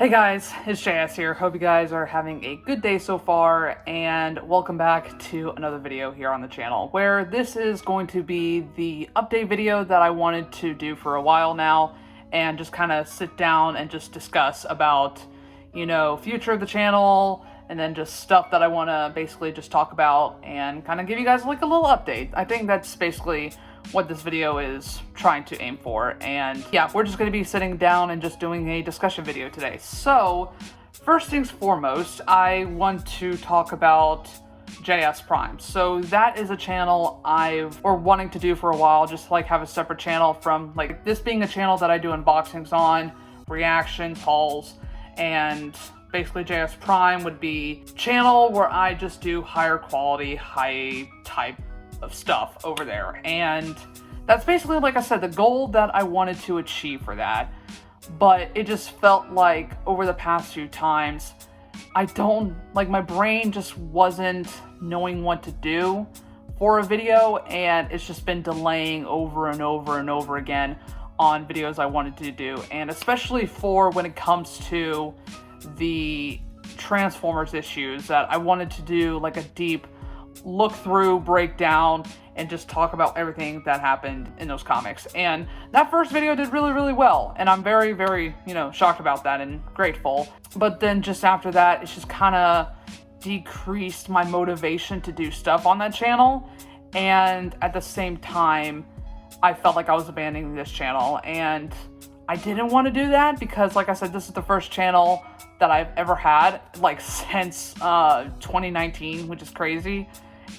Hey guys, it's JS here. Hope you guys are having a good day so far, and welcome back to another video here on the channel, where this is going to be the update video that I wanted to do for a while now, and just kind of sit down and just discuss about, future of the channel, and then just stuff that I want to basically just talk about and kind of give you guys like a little update. I think that's basically what this video is trying to aim for. And yeah, we're just going to be sitting down and just doing a discussion video today. So first things foremost, I want to talk about JS Prime. So that is a channel I've been wanting to do for a while, just like have a separate channel from like this being a channel that I do unboxings on, reactions, hauls, and basically JS Prime would be a channel where I just do higher quality, high type of stuff over there. And that's basically, like I said, the goal that I wanted to achieve for that. But it just felt like over the past few times, my brain just wasn't knowing what to do for a video, and it's just been delaying over and over and over again on videos I wanted to do. And especially for when it comes to the Transformers issues, that I wanted to do like a deep look through, breakdown, and just talk about everything that happened in those comics. And that first video did really, really well, and I'm very, very, shocked about that and grateful. But then just after that, it's just kind of decreased my motivation to do stuff on that channel. And at the same time, I felt like I was abandoning this channel, and I didn't want to do that because, like I said, this is the first channel that I've ever had, like, since 2019, which is crazy.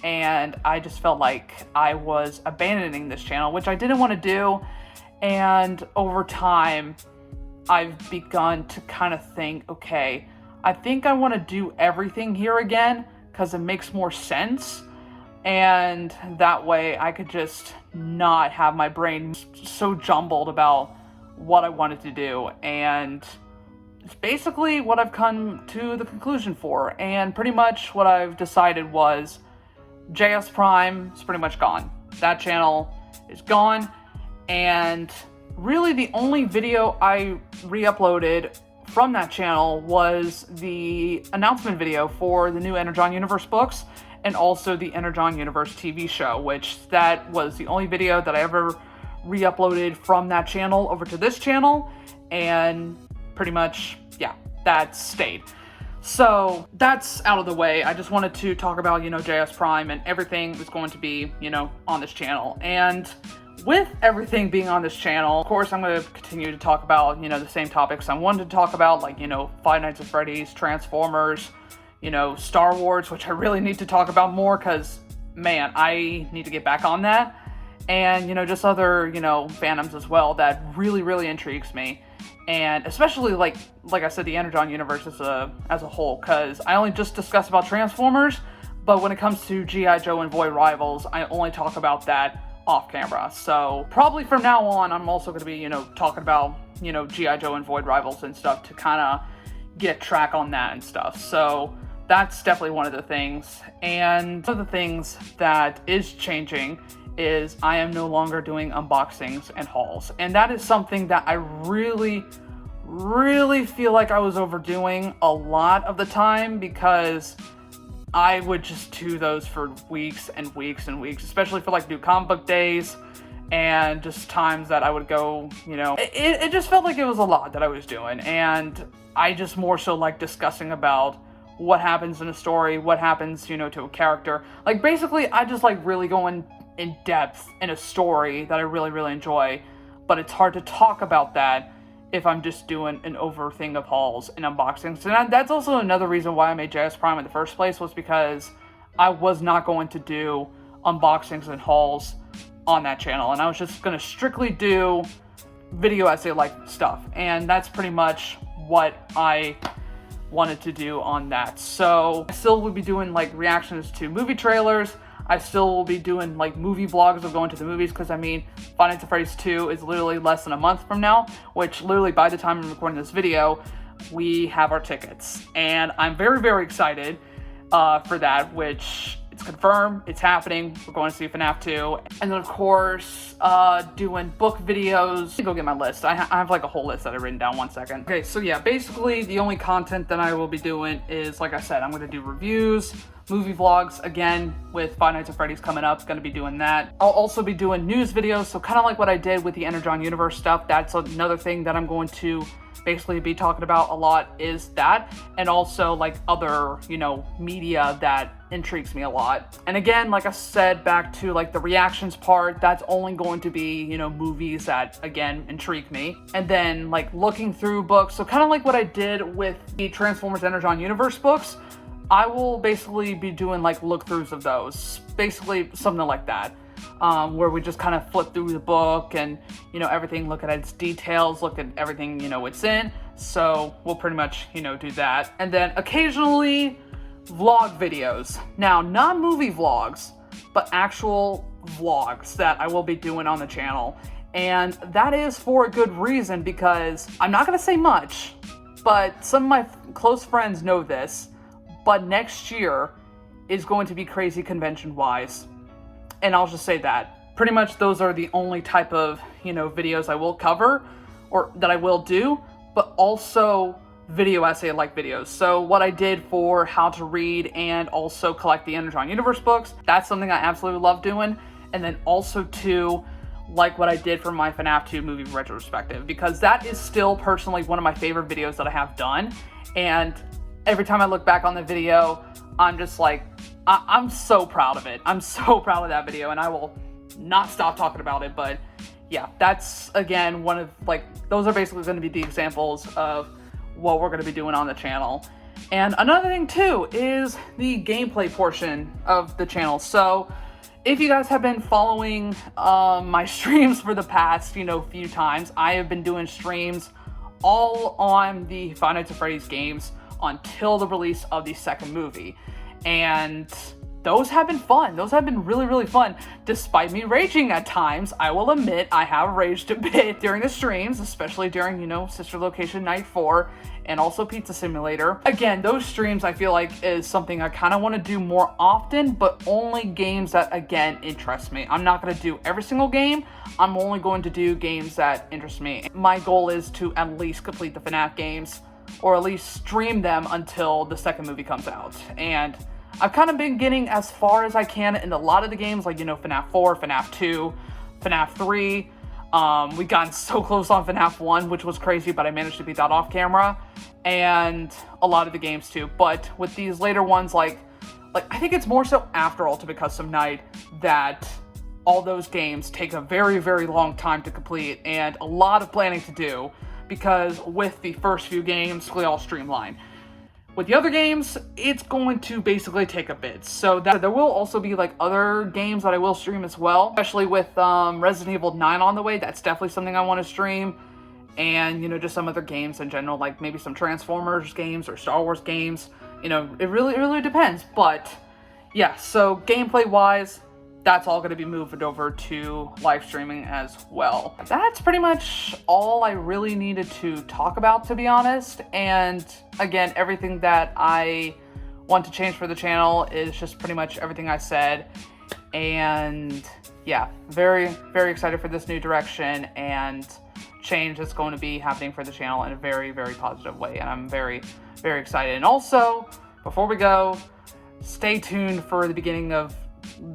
And I just felt like I was abandoning this channel, which I didn't want to do. And over time, I've begun to kind of think, okay, I think I want to do everything here again because it makes more sense. And that way I could just not have my brain so jumbled about what I wanted to do. And it's basically what I've come to the conclusion for. And pretty much what I've decided was JS Prime is pretty much gone. That channel is gone. And really the only video I re-uploaded from that channel was the announcement video for the new Energon Universe books and also the Energon Universe TV show, which that was the only video that I ever re-uploaded from that channel over to this channel. And pretty much, yeah, that stayed. So that's out of the way. I just wanted to talk about, JS Prime and everything that's going to be, on this channel. And with everything being on this channel, of course, I'm going to continue to talk about, the same topics I wanted to talk about, like, Five Nights at Freddy's, Transformers, Star Wars, which I really need to talk about more because, man, I need to get back on that. And, just other, fandoms as well that really, really intrigues me. And especially, like I said, the Energon universe as a whole, because I only just discussed about Transformers, but when it comes to G.I. Joe and Void Rivals, I only talk about that off camera. So probably from now on, I'm also going to be, talking about, G.I. Joe and Void Rivals and stuff to kind of get track on that and stuff. So that's definitely one of the things. And one of the things that is changing is I am no longer doing unboxings and hauls. And that is something that I really, really feel like I was overdoing a lot of the time, because I would just do those for weeks and weeks and weeks, especially for like new comic book days and just times that I would go, it just felt like it was a lot that I was doing. And I just more so like discussing about what happens in a story, what happens, to a character. Like basically I just like really going in depth in a story that I really, really enjoy, but it's hard to talk about that if I'm just doing an over thing of hauls and unboxings. And that's also another reason why I made JS Prime in the first place, was because I was not going to do unboxings and hauls on that channel, and I was just going to strictly do video essay like stuff. And that's pretty much what I wanted to do on that. So I still will be doing like reactions to movie trailers. I still will be doing like movie vlogs of going to the movies, because Five Nights at Freddy's 2 is literally less than a month from now, which literally by the time I'm recording this video, we have our tickets. And I'm very, very excited for that, which it's confirm it's happening. We're going to see FNAF 2. And then of course, doing book videos. Let me go get my list. I have like a whole list that I've written down. 1 second. Okay, so yeah, basically the only content that I will be doing is, like I said, I'm going to do reviews, movie vlogs, again, with Five Nights at Freddy's coming up, going to be doing that. I'll also be doing news videos, so kind of like what I did with the Energon Universe stuff. That's another thing that I'm going to basically be talking about a lot, is that, and also like other, you know, media that intrigues me a lot. And again, like I said, back to like the reactions part, that's only going to be, you know, movies that again intrigue me. And then like looking through books, so kind of like what I did with the Transformers Energon Universe books, I will basically be doing like look-throughs of those, basically something like that, where we just kind of flip through the book and, you know, everything, look at its details, look at everything, you know, it's in. So we'll pretty much, you know, do that. And then occasionally vlog videos. Now, not movie vlogs, but actual vlogs that I will be doing on the channel. And that is for a good reason, because I'm not going to say much, but some of my close friends know this. But next year is going to be crazy convention-wise. And I'll just say that. Pretty much those are the only type of, you know, videos I will cover, or that I will do, but also video essay-like videos. So what I did for how to read and also collect the Energon Universe books, that's something I absolutely love doing. And then also too, like what I did for my FNAF 2 movie retrospective, because that is still personally one of my favorite videos that I have done. And every time I look back on the video, I'm just like, I'm so proud of it. I'm so proud of that video, and I will not stop talking about it. But yeah, that's again one of, like, those are basically going to be the examples of what we're going to be doing on the channel. And another thing too is the gameplay portion of the channel. So if you guys have been following my streams for the past, you know, few times, I have been doing streams all on the Five Nights at Freddy's games until the release of the second movie. And those have been fun. Those have been really, really fun. Despite me raging at times, I will admit I have raged a bit during the streams, especially during, you know, Sister Location Night 4 and also Pizza Simulator. Again, those streams I feel like is something I kind of want to do more often, but only games that, again, interest me. I'm not going to do every single game. I'm only going to do games that interest me. My goal is to at least complete the FNAF games, or at least stream them until the second movie comes out. And I've kind of been getting as far as I can in a lot of the games, like, you know, FNAF 4, FNAF 2, FNAF 3. We've gotten so close on FNAF 1, which was crazy, but I managed to beat that off camera. And a lot of the games too. But with these later ones, like I think it's more so after Ultimate Custom Night that all those games take a very, very long time to complete and a lot of planning to do. Because with the first few games, we all streamline. With the other games, it's going to basically take a bit. So that there will also be like other games that I will stream as well, especially with Resident Evil 9 on the way. That's definitely something I want to stream. And, you know, just some other games in general, like maybe some Transformers games or Star Wars games. You know, it really depends. But yeah, so gameplay wise, that's all going to be moved over to live streaming as well. That's pretty much all I really needed to talk about, to be honest. And again, everything that I want to change for the channel is just pretty much everything I said. And yeah, very, very excited for this new direction and change that's going to be happening for the channel in a very, very positive way. And I'm very, very excited. And also, before we go, stay tuned for the beginning of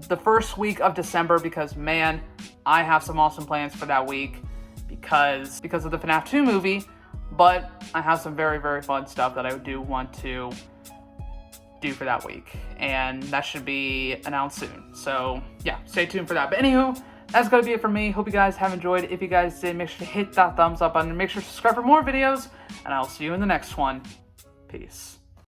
the first week of December, because man, I have some awesome plans for that week because of the FNAF 2 movie, but I have some very, very fun stuff that I do want to do for that week, and that should be announced soon. So yeah, stay tuned for that. But anywho, that's gonna be it for me. Hope you guys have enjoyed. If you guys did, make sure to hit that thumbs up button and make sure to subscribe for more videos, and I'll see you in the next one. Peace.